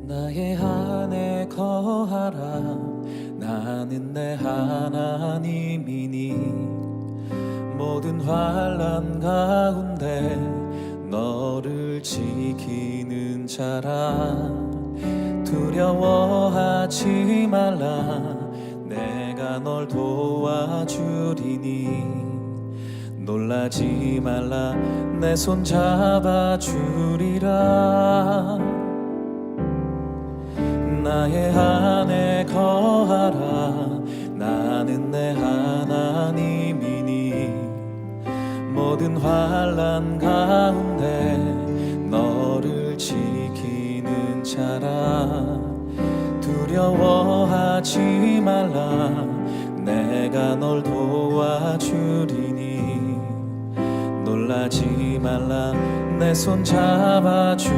나의 안에 거하라. 나는 내 하나님이니 모든 환난 가운데 너를 지키는 자라. 두려워하지 말라. 내가 널 도와주리니 놀라지 말라. 내 손 잡아주리라. 나의 안에 거하라. 나는 내 하나님이니 모든 환난 가운데 너를 지키는 자라. 두려워하지 말라. 내가 널 도와주리니 놀라지 말라. 내 손 잡아주리라.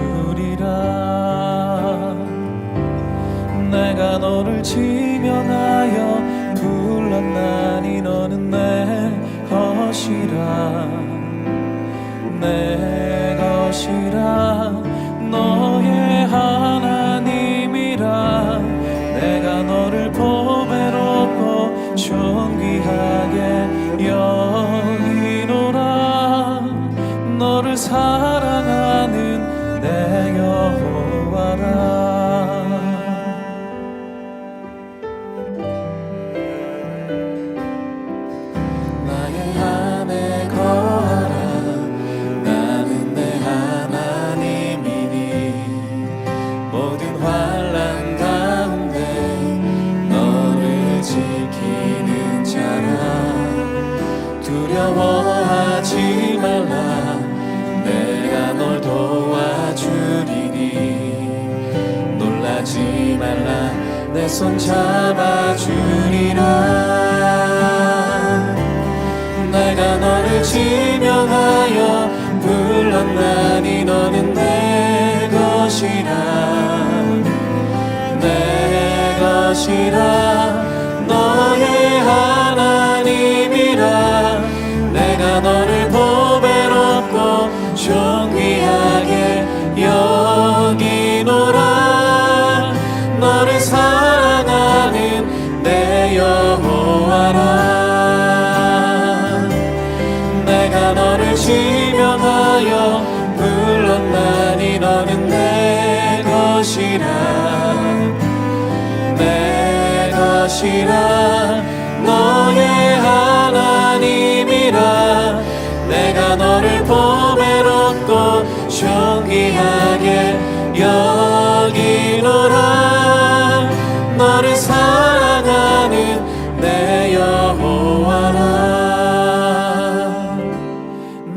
내가 너를 지명하여 불렀나니 너는 내 것이라. 내 것이라. 너의 하나님이라. 내가 너를 보배롭고 존귀하게 여기노라. 너를 사랑하는 내 여호와라. 두려워하지 말라. 내가 널 도와주리니 놀라지 말라. 내 손 잡아주리라. 내가 너를 지명하여 불렀나니 너는 내 것이라. 내 것이라. 너의 하나님이라. 내가 너를 보배롭고 존귀하게 여기노라. 너를 사랑하는 내 여호와라. 내가 너를 지명하여 불렀나니 너는 내 것이라. 내 것이라. 너의 하나님이라. 내가 너를 보배롭고 존귀하게 여기노라. 너를 사랑하는 내 여호와라.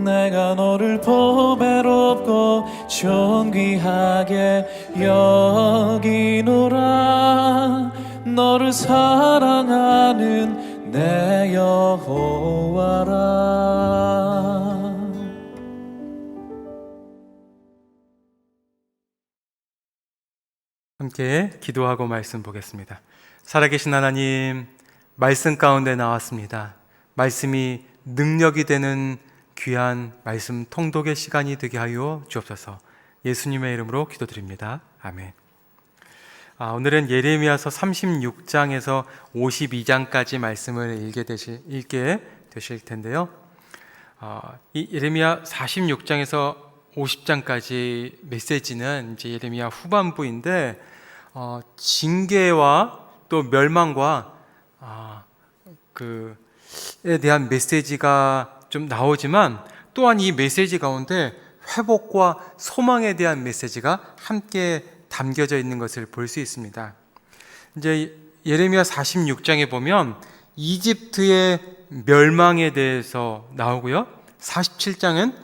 내가 너를 보배롭고 존귀하게 여기노라. 너를 사랑하는 내 여호와라. 함께 기도하고 말씀 보겠습니다. 살아계신 하나님, 말씀 가운데 나왔습니다. 말씀이 능력이 되는 귀한 말씀 통독의 시간이 되게 하여 주옵소서. 예수님의 이름으로 기도드립니다. 아멘. 오늘은 예레미야서 36장에서 52장까지 말씀을 읽게 되실 텐데요. 이 예레미야 46장에서 50장까지 메시지는 이제 예레미야 후반부인데 징계와 또 멸망과 그에 대한 메시지가 좀 나오지만 또한 이 메시지 가운데 회복과 소망에 대한 메시지가 함께 담겨져 있는 것을 볼 수 있습니다. 이제 예레미야 46장에 보면 이집트의 멸망에 대해서 나오고요. 47장은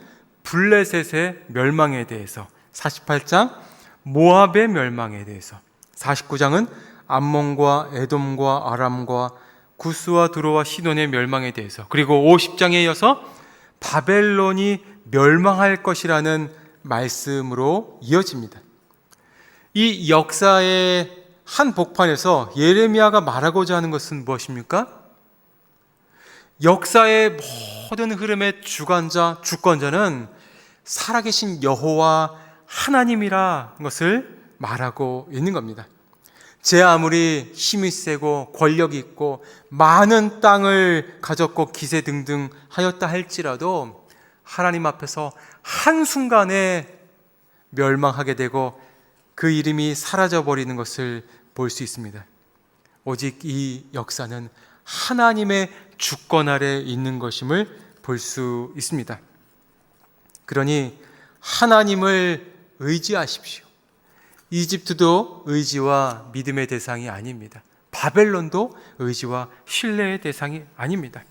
블레셋의 멸망에 대해서, 48장 모압의 멸망에 대해서, 49장은 암몬과 에돔과 아람과 구스와 두로와 시돈의 멸망에 대해서, 그리고 50장에 이어서 바벨론이 멸망할 것이라는 말씀으로 이어집니다. 이 역사의 한 복판에서 예레미야가 말하고자 하는 것은 무엇입니까? 역사의 모든 흐름의 주권자는 살아계신 여호와 하나님이라는 것을 말하고 있는 겁니다. 제 아무리 힘이 세고 권력이 있고 많은 땅을 가졌고 기세등등 하였다 할지라도 하나님 앞에서 한순간에 멸망하게 되고 그 이름이 사라져버리는 것을 볼 수 있습니다. 오직 이 역사는 하나님의 주권 아래 있는 것임을 볼 수 있습니다. 그러니 하나님을 의지하십시오. 이집트도 의지와 믿음의 대상이 아닙니다. 바벨론도 의지와 신뢰의 대상이 아닙니다.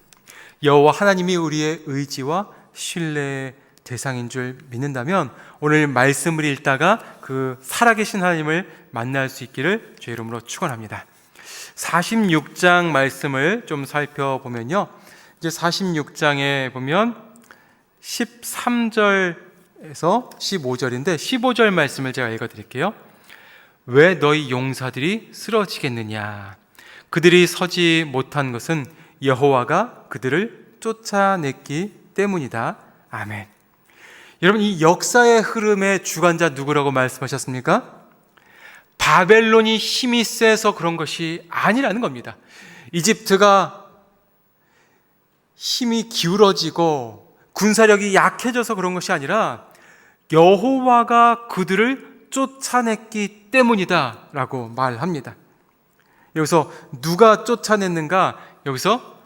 여호와 하나님이 우리의 의지와 신뢰의 대상인 줄 믿는다면 오늘 말씀을 읽다가 그 살아계신 하나님을 만날 수 있기를 주의 이름으로 축원합니다. 46장 말씀을 좀 살펴보면요, 이제 46장에 보면 13절에서 15절인데 15절 말씀을 제가 읽어드릴게요. 왜 너희 용사들이 쓰러지겠느냐? 그들이 서지 못한 것은 여호와가 그들을 쫓아냈기 때문이다. 아멘. 여러분, 이 역사의 흐름의 주관자 누구라고 말씀하셨습니까? 바벨론이 힘이 세서 그런 것이 아니라는 겁니다. 이집트가 힘이 기울어지고 군사력이 약해져서 그런 것이 아니라 여호와가 그들을 쫓아냈기 때문이다 라고 말합니다. 여기서 누가 쫓아냈는가? 여기서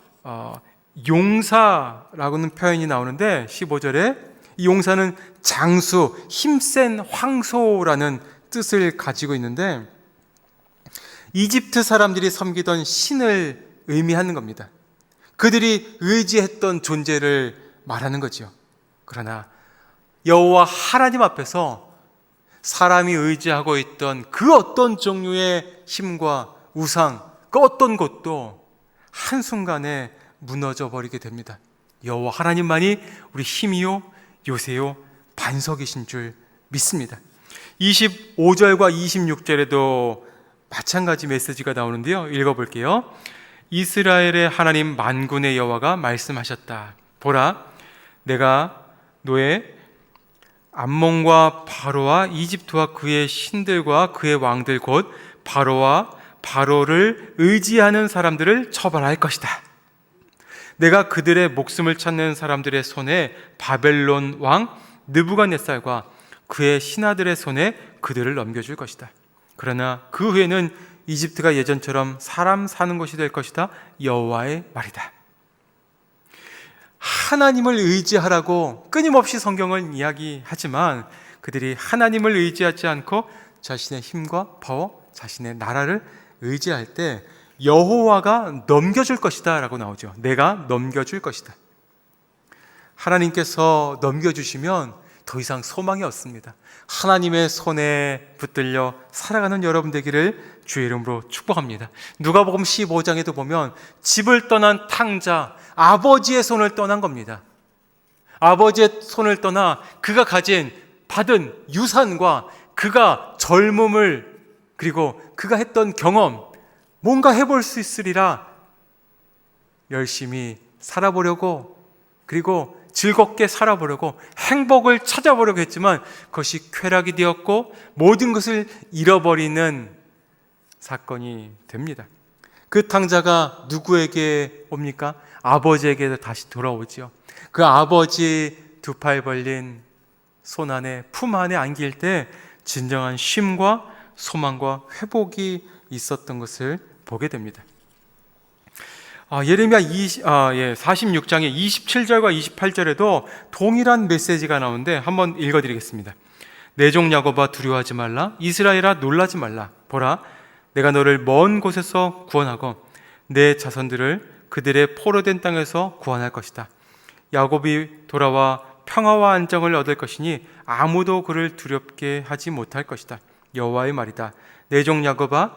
용사라고는 표현이 나오는데 15절에 이 용사는 장수, 힘센 황소라는 뜻을 가지고 있는데 이집트 사람들이 섬기던 신을 의미하는 겁니다. 그들이 의지했던 존재를 말하는 거죠. 그러나 여호와 하나님 앞에서 사람이 의지하고 있던 그 어떤 종류의 힘과 우상, 그 어떤 것도 한순간에 무너져 버리게 됩니다. 여호와 하나님만이 우리 힘이요 요새요 반석이신 줄 믿습니다. 25절과 26절에도 마찬가지 메시지가 나오는데요, 읽어볼게요. 이스라엘의 하나님 만군의 여호와가 말씀하셨다. 보라, 내가 너의 암몬과 바로와 이집트와 그의 신들과 그의 왕들 곧 바로와 바로를 의지하는 사람들을 처벌할 것이다. 내가 그들의 목숨을 찾는 사람들의 손에 바벨론 왕 느부갓네살과 그의 신하들의 손에 그들을 넘겨줄 것이다. 그러나 그 후에는 이집트가 예전처럼 사람 사는 곳이 될 것이다. 여호와의 말이다. 하나님을 의지하라고 끊임없이 성경을 이야기하지만 그들이 하나님을 의지하지 않고 자신의 힘과 파워, 자신의 나라를 의지할 때 여호와가 넘겨줄 것이다 라고 나오죠. 내가 넘겨줄 것이다. 하나님께서 넘겨주시면 더 이상 소망이 없습니다. 하나님의 손에 붙들려 살아가는 여러분 되기를 주의 이름으로 축복합니다. 누가복음 15장에도 보면 집을 떠난 탕자, 아버지의 손을 떠난 겁니다. 아버지의 손을 떠나 그가 받은 유산과 그가 젊음을, 그리고 그가 했던 경험, 뭔가 해볼 수 있으리라 열심히 살아보려고, 그리고 즐겁게 살아보려고, 행복을 찾아보려고 했지만 그것이 쾌락이 되었고 모든 것을 잃어버리는 사건이 됩니다. 그 탕자가 누구에게 옵니까? 아버지에게 다시 돌아오죠. 그 아버지 두 팔 벌린 손 안에, 품 안에 안길 때 진정한 쉼과 소망과 회복이 있었던 것을 보게 됩니다. 예레미야 46장의 27절과 28절에도 동일한 메시지가 나오는데 한번 읽어드리겠습니다. 내 종 야곱아 두려워하지 말라. 이스라엘아 놀라지 말라. 보라, 내가 너를 먼 곳에서 구원하고 내 자손들을 그들의 포로된 땅에서 구원할 것이다. 야곱이 돌아와 평화와 안정을 얻을 것이니 아무도 그를 두렵게 하지 못할 것이다. 여호와의 말이다. 내 종 야곱아,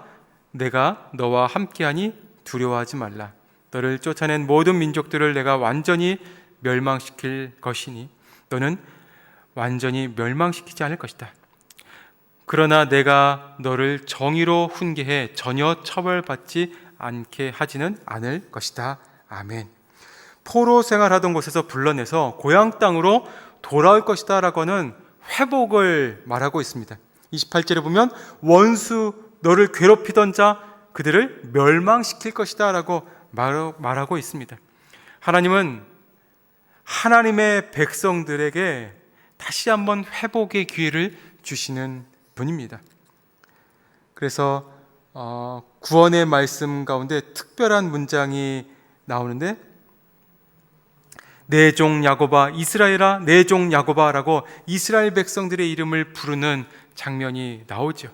내가 너와 함께하니 두려워하지 말라. 너를 쫓아낸 모든 민족들을 내가 완전히 멸망시킬 것이니 너는 완전히 멸망시키지 않을 것이다. 그러나 내가 너를 정의로 훈계해 전혀 처벌받지 않게 하지는 않을 것이다. 아멘. 포로 생활하던 곳에서 불러내서 고향 땅으로 돌아올 것이다 라고는 회복을 말하고 있습니다. 28절에 보면 원수 너를 괴롭히던 자 그들을 멸망시킬 것이다 라고 말하고 있습니다. 하나님은 하나님의 백성들에게 다시 한번 회복의 기회를 주시는 분입니다. 그래서 구원의 말씀 가운데 특별한 문장이 나오는데 내 종 야곱아 이스라엘아 내 종 야곱아라고 이스라엘 백성들의 이름을 부르는 장면이 나오죠.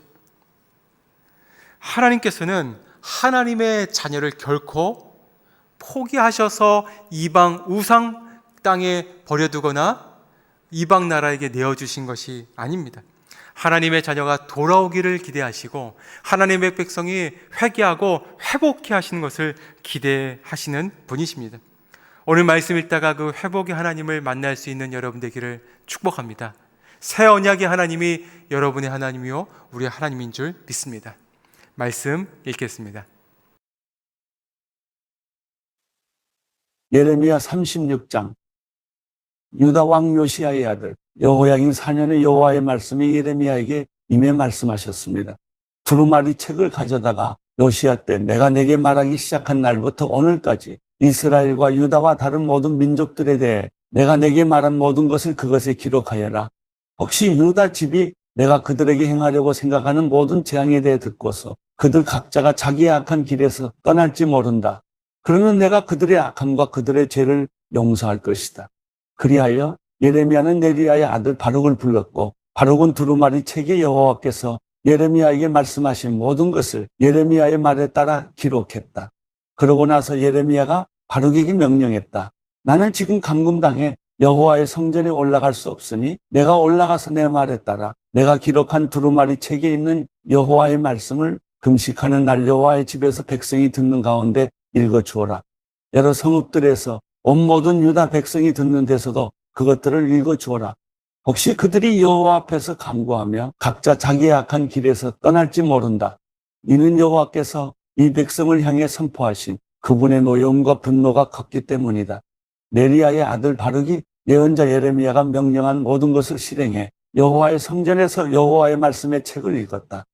하나님께서는 하나님의 자녀를 결코 포기하셔서 이방 우상 땅에 버려두거나 이방 나라에게 내어주신 것이 아닙니다. 하나님의 자녀가 돌아오기를 기대하시고 하나님의 백성이 회개하고 회복해 하시는 것을 기대하시는 분이십니다. 오늘 말씀 읽다가 그 회복의 하나님을 만날 수 있는 여러분 되기를 축복합니다. 새 언약의 하나님이 여러분의 하나님이요 우리의 하나님인 줄 믿습니다. 말씀 읽겠습니다. 예레미야 36장. 유다 왕 요시야의 아들 여호야긴 4년의 여호와의 말씀이 예레미야에게 임해 말씀하셨습니다. 두루마리 책을 가져다가 요시야 때 내가 내게 말하기 시작한 날부터 오늘까지 이스라엘과 유다와 다른 모든 민족들에 대해 내가 내게 말한 모든 것을 그것에 기록하여라. 혹시 유다 집이 내가 그들에게 행하려고 생각하는 모든 재앙에 대해 듣고서 그들 각자가 자기의 악한 길에서 떠날지 모른다. 그러면 내가 그들의 악함과 그들의 죄를 용서할 것이다. 그리하여 예레미야는 네리야의 아들 바룩을 불렀고 바룩은 두루마리 책에 여호와께서 예레미야에게 말씀하신 모든 것을 예레미야의 말에 따라 기록했다. 그러고 나서 예레미야가 바룩에게 명령했다. 나는 지금 감금당해 여호와의 성전에 올라갈 수 없으니 내가 올라가서 내 말에 따라 내가 기록한 두루마리 책에 있는 여호와의 말씀을 금식하는 날 여호와의 집에서 백성이 듣는 가운데 읽어주어라. 여러 성읍들에서 온 모든 유다 백성이 듣는 데서도 그것들을 읽어주어라. 혹시 그들이 여호와 앞에서 간구하며 각자 자기의 악한 길에서 떠날지 모른다. 이는 여호와께서 이 백성을 향해 선포하신 그분의 노여움과 분노가 컸기 때문이다. 네리야의 아들 바룩이 예언자 예레미야가 명령한 모든 것을 실행해 여호와의 성전에서 여호와의 말씀의 책을 읽었다.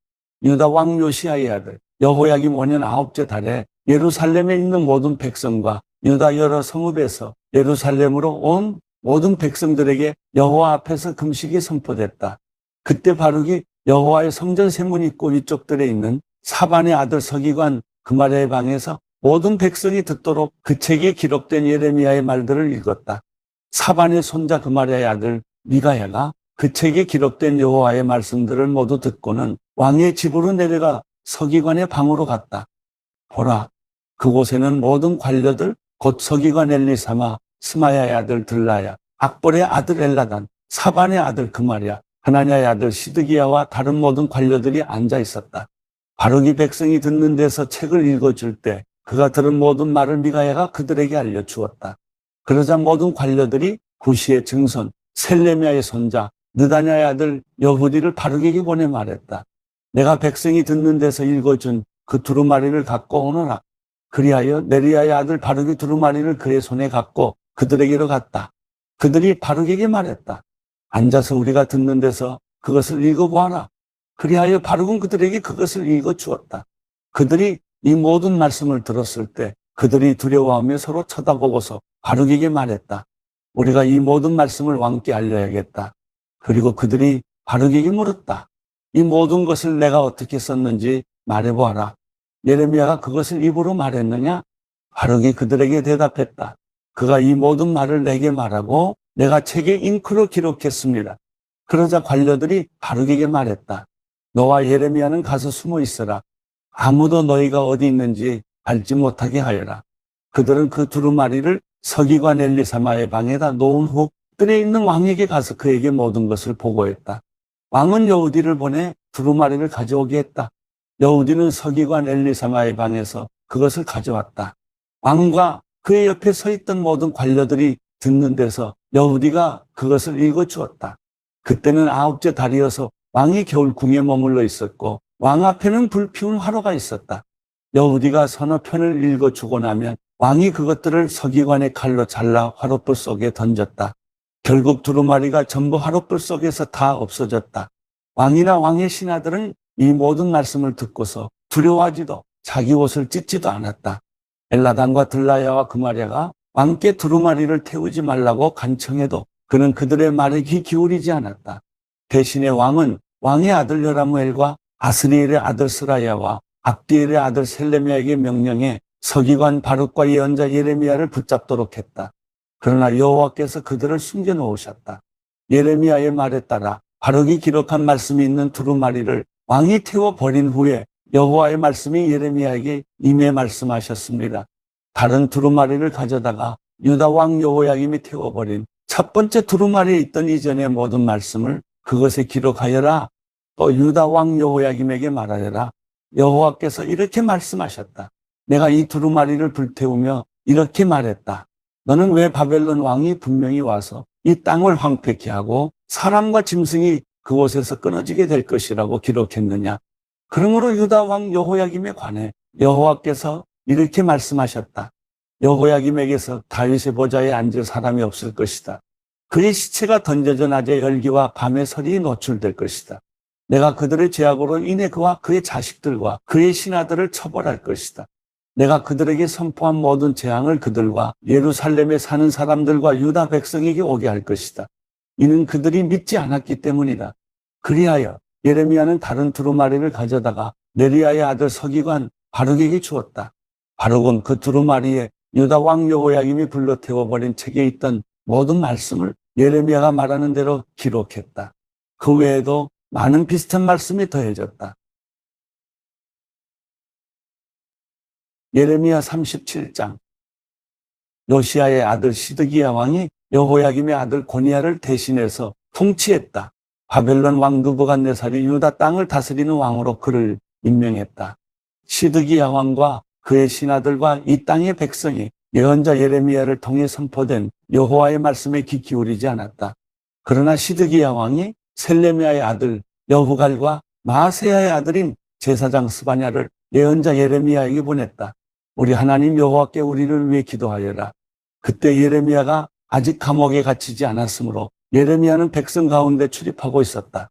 유다 왕 요시야의 아들 여호야김 5년 9째 달에 예루살렘에 있는 모든 백성과 유다 여러 성읍에서 예루살렘으로 온 모든 백성들에게 여호와 앞에서 금식이 선포됐다. 그때 바룩이 여호와의 성전 세문 입구 위쪽들에 있는 사반의 아들 서기관 그마랴의 방에서 모든 백성이 듣도록 그 책에 기록된 예레미야의 말들을 읽었다. 사반의 손자 그마랴의 아들 미가야가 그 책에 기록된 여호와의 말씀들을 모두 듣고는 왕의 집으로 내려가 서기관의 방으로 갔다. 보라, 그곳에는 모든 관료들 곧 서기관 엘리사마, 스마야의 아들 들라야, 악볼의 아들 엘라단, 사반의 아들 그마랴, 하나냐의 아들 시드기야와 다른 모든 관료들이 앉아 있었다. 바룩이 백성이 듣는 데서 책을 읽어줄 때 그가 들은 모든 말을 미가야가 그들에게 알려주었다. 그러자 모든 관료들이 구시의 증손 셀레미야의 손자 느다냐의 아들 여후디를 바룩에게 보내 말했다. 내가 백성이 듣는 데서 읽어준 그 두루마리를 갖고 오너라. 그리하여 네리야의 아들 바룩이 두루마리를 그의 손에 갖고 그들에게로 갔다. 그들이 바룩에게 말했다. 앉아서 우리가 듣는 데서 그것을 읽어보아라. 그리하여 바룩은 그들에게 그것을 읽어주었다. 그들이 이 모든 말씀을 들었을 때 그들이 두려워하며 서로 쳐다보고서 바룩에게 말했다. 우리가 이 모든 말씀을 왕께 알려야겠다. 그리고 그들이 바룩에게 물었다. 이 모든 것을 내가 어떻게 썼는지 말해보아라. 예레미야가 그것을 입으로 말했느냐? 바룩이 그들에게 대답했다. 그가 이 모든 말을 내게 말하고 내가 책에 잉크로 기록했습니다. 그러자 관료들이 바룩에게 말했다. 너와 예레미야는 가서 숨어 있어라. 아무도 너희가 어디 있는지 알지 못하게 하여라. 그들은 그 두루마리를 서기관 엘리사마의 방에다 놓은 후 뜰에 있는 왕에게 가서 그에게 모든 것을 보고했다. 왕은 여우디를 보내 두루마리를 가져오게 했다. 여우디는 서기관 엘리사마의 방에서 그것을 가져왔다. 왕과 그의 옆에 서 있던 모든 관료들이 듣는 데서 여우디가 그것을 읽어주었다. 그때는 9째 달이어서 왕이 겨울 궁에 머물러 있었고 왕 앞에는 불 피운 화로가 있었다. 여우디가 서너 편을 읽어주고 나면 왕이 그것들을 서기관의 칼로 잘라 화롯불 속에 던졌다. 결국 두루마리가 전부 화롯불 속에서 다 없어졌다. 왕이나 왕의 신하들은 이 모든 말씀을 듣고서 두려워하지도 자기 옷을 찢지도 않았다. 엘라단과 들라야와 그마랴가 왕께 두루마리를 태우지 말라고 간청해도 그는 그들의 말에 귀 기울이지 않았다. 대신에 왕은 왕의 아들 여라무엘과 아스리엘의 아들 스라야와 압디엘의 아들 셀레미야에게 명령해 서기관 바룩과 예언자 예레미야를 붙잡도록 했다. 그러나 여호와께서 그들을 숨겨 놓으셨다. 예레미야의 말에 따라 바룩이 기록한 말씀이 있는 두루마리를 왕이 태워 버린 후에 여호와의 말씀이 예레미야에게 임해 말씀하셨습니다. 다른 두루마리를 가져다가 유다 왕 여호야김이 태워버린 첫 번째 두루마리에 있던 이전의 모든 말씀을 그것에 기록하여라. 또 유다 왕 여호야김에게 말하여라. 여호와께서 이렇게 말씀하셨다. 내가 이 두루마리를 불태우며 이렇게 말했다. 너는 왜 바벨론 왕이 분명히 와서 이 땅을 황폐케 하고 사람과 짐승이 그곳에서 끊어지게 될 것이라고 기록했느냐. 그러므로 유다 왕 여호야김에 관해 여호와께서 이렇게 말씀하셨다. 여호야김에게서 다윗의 보좌에 앉을 사람이 없을 것이다. 그의 시체가 던져져 낮의 열기와 밤의 설이 노출될 것이다. 내가 그들의 죄악으로 인해 그와 그의 자식들과 그의 신하들을 처벌할 것이다. 내가 그들에게 선포한 모든 재앙을 그들과 예루살렘에 사는 사람들과 유다 백성에게 오게 할 것이다. 이는 그들이 믿지 않았기 때문이다. 그리하여 예레미야는 다른 두루마리를 가져다가 네리야의 아들 서기관 바룩에게 주었다. 바룩은 그 두루마리에 유다 왕 여호야김이 불러 태워버린 책에 있던 모든 말씀을 예레미야가 말하는 대로 기록했다. 그 외에도 많은 비슷한 말씀이 더해졌다. 예레미야 37장. 요시야의 아들 시드기야 왕이 여호야김의 아들 고니야를 대신해서 통치했다. 바벨론 왕 느부갓네살이 유다 땅을 다스리는 왕으로 그를 임명했다. 시드기야 왕과 그의 신하들과 이 땅의 백성이 예언자 예레미야를 통해 선포된 여호와의 말씀에 귀 기울이지 않았다. 그러나 시드기야 왕이 셀레미야의 아들 여후갈과 마아세야의 아들인 제사장 스바냐를 예언자 예레미야에게 보냈다. 우리 하나님 여호와께 우리를 위해 기도하여라. 그때 예레미야가 아직 감옥에 갇히지 않았으므로 예레미야는 백성 가운데 출입하고 있었다.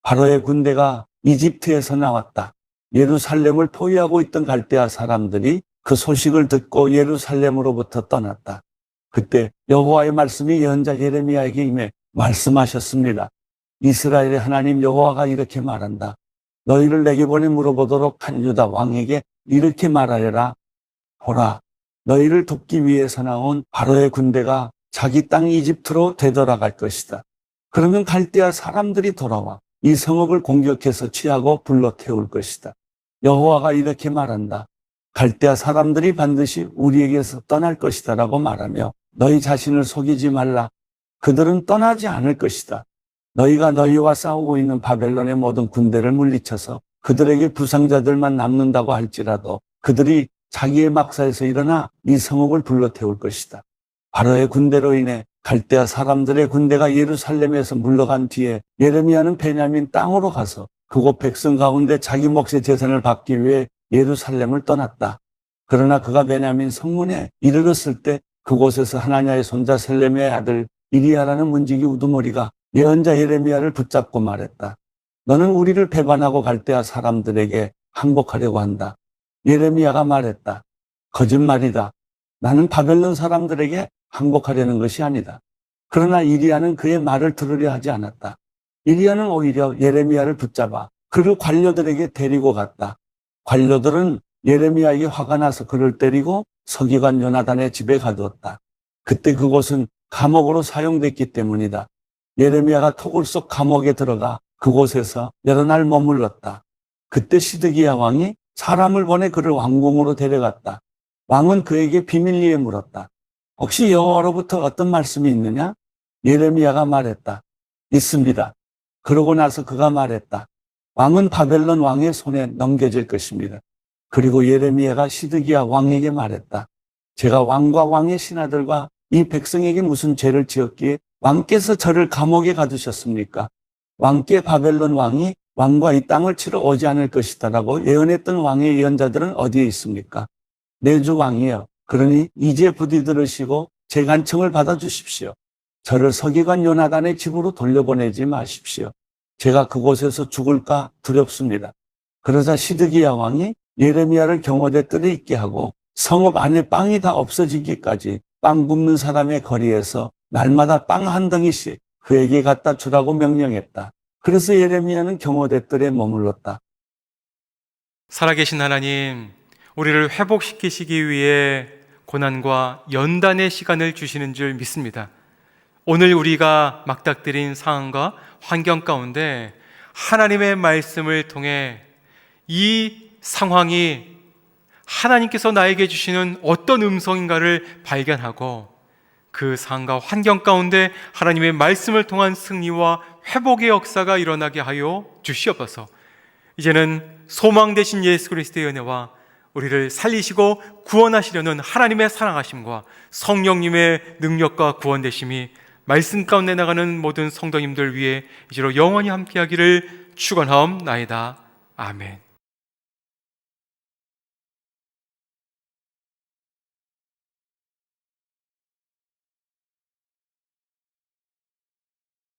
바로의 군대가 이집트에서 나왔다. 예루살렘을 포위하고 있던 갈대아 사람들이 그 소식을 듣고 예루살렘으로부터 떠났다. 그때 여호와의 말씀이 예언자 예레미야에게 임해 말씀하셨습니다. 이스라엘의 하나님 여호와가 이렇게 말한다. 너희를 내게 보내 물어보도록 한 유다 왕에게 이렇게 말하여라. 보라, 너희를 돕기 위해서 나온 바로의 군대가 자기 땅 이집트로 되돌아갈 것이다. 그러면 갈대아 사람들이 돌아와 이 성읍을 공격해서 취하고 불러 태울 것이다. 여호와가 이렇게 말한다. 갈대아 사람들이 반드시 우리에게서 떠날 것이다 라고 말하며 너희 자신을 속이지 말라. 그들은 떠나지 않을 것이다. 너희가 너희와 싸우고 있는 바벨론의 모든 군대를 물리쳐서 그들에게 부상자들만 남는다고 할지라도 그들이 자기의 막사에서 일어나 이 성읍을 불러 태울 것이다. 바로의 군대로 인해 갈대아 사람들의 군대가 예루살렘에서 물러간 뒤에 예레미야는 베냐민 땅으로 가서 그곳 백성 가운데 자기 몫의 재산을 받기 위해 예루살렘을 떠났다. 그러나 그가 베냐민 성문에 이르렀을 때 그곳에서 하나냐의 손자 셀레미야의 아들 이리야라는 문지기 우두머리가 예언자 예레미야를 붙잡고 말했다. 너는 우리를 배반하고 갈대아 사람들에게 항복하려고 한다. 예레미야가 말했다. 거짓말이다. 나는 바벨론 사람들에게 항복하려는 것이 아니다. 그러나 이리야는 그의 말을 들으려 하지 않았다. 이리야는 오히려 예레미야를 붙잡아 그를 관료들에게 데리고 갔다. 관료들은 예레미야에게 화가 나서 그를 때리고 서기관 요나단의 집에 가두었다. 그때 그곳은 감옥으로 사용됐기 때문이다. 예레미야가 토굴 속 감옥에 들어가 그곳에서 여러 날 머물렀다. 그때 시드기야 왕이 사람을 보내 그를 왕궁으로 데려갔다. 왕은 그에게 비밀리에 물었다. 혹시 여호와로부터 어떤 말씀이 있느냐? 예레미야가 말했다. 있습니다. 그러고 나서 그가 말했다. 왕은 바벨론 왕의 손에 넘겨질 것입니다. 그리고 예레미야가 시드기야 왕에게 말했다. 제가 왕과 왕의 신하들과 이 백성에게 무슨 죄를 지었기에 왕께서 저를 감옥에 가두셨습니까? 왕께 바벨론 왕이 왕과 이 땅을 치러 오지 않을 것이다라고 예언했던 왕의 예언자들은 어디에 있습니까? 내 주 왕이여. 그러니 이제 부디 들으시고 제 간청을 받아주십시오. 저를 서기관 요나단의 집으로 돌려보내지 마십시오. 제가 그곳에서 죽을까 두렵습니다. 그러자 시드기야 왕이 예레미야를 경호대뜰에 있게 하고 성읍 안에 빵이 다 없어지기까지 빵 굽는 사람의 거리에서 날마다 빵 한 덩이씩 그에게 갖다 주라고 명령했다. 그래서 예레미야는 경호대뜰에 머물렀다. 살아계신 하나님, 우리를 회복시키시기 위해 고난과 연단의 시간을 주시는 줄 믿습니다. 오늘 우리가 막닥뜨린 상황과 환경 가운데 하나님의 말씀을 통해 이 상황이 하나님께서 나에게 주시는 어떤 음성인가를 발견하고 그 상황과 환경 가운데 하나님의 말씀을 통한 승리와 회복의 역사가 일어나게 하여 주시옵소서. 이제는 소망 되신 예수 그리스도의 은혜와 우리를 살리시고 구원하시려는 하나님의 사랑하심과 성령님의 능력과 구원되심이 말씀 가운데 나가는 모든 성도님들 위해 이제로 영원히 함께하기를 축원하옵나이다. 아멘.